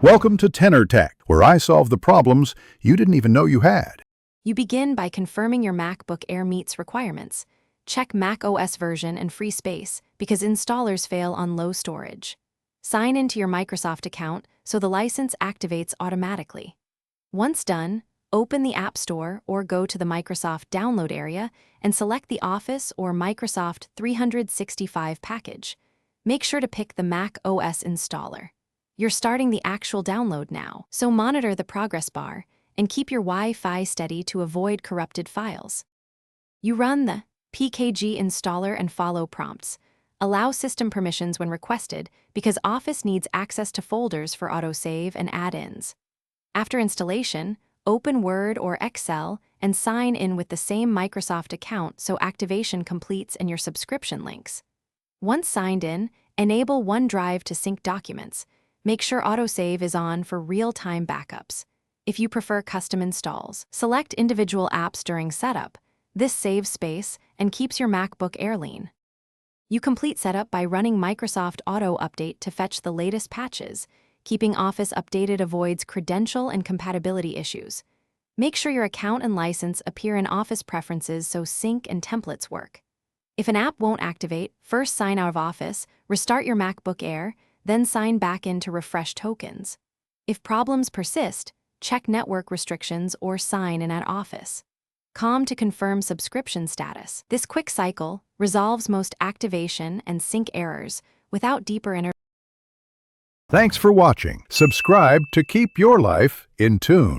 Welcome to Tenor Tech, where I solve the problems you didn't even know you had. You begin by confirming your MacBook Air meets requirements. Check Mac OS version and free space because installers fail on low storage. Sign into your Microsoft account so the license activates automatically. Once done, open the App Store or go to the Microsoft download area and select the Office or Microsoft 365 package. Make sure to pick the Mac OS installer. You're starting the actual download now, so monitor the progress bar and keep your Wi-Fi steady to avoid corrupted files. You run the pkg installer and follow prompts. Allow system permissions when requested because Office needs access to folders for autosave and add-ins. After installation, open Word or Excel and sign in with the same Microsoft account so activation completes and your subscription links. Once signed in, enable OneDrive to sync documents. Make sure autosave is on for real-time backups. If you prefer custom installs, select individual apps during setup. This saves space and keeps your MacBook Air lean. You complete setup by running Microsoft Auto Update to fetch the latest patches. Keeping Office updated avoids credential and compatibility issues. Make sure your account and license appear in Office preferences so sync and templates work. If an app won't activate, first sign out of Office, restart your MacBook Air, then sign back in to refresh tokens. If problems persist, check network restrictions or sign in at Office. COM to confirm subscription status. This quick cycle resolves most activation and sync errors without deeper Thanks for watching. Subscribe to keep your life in tune.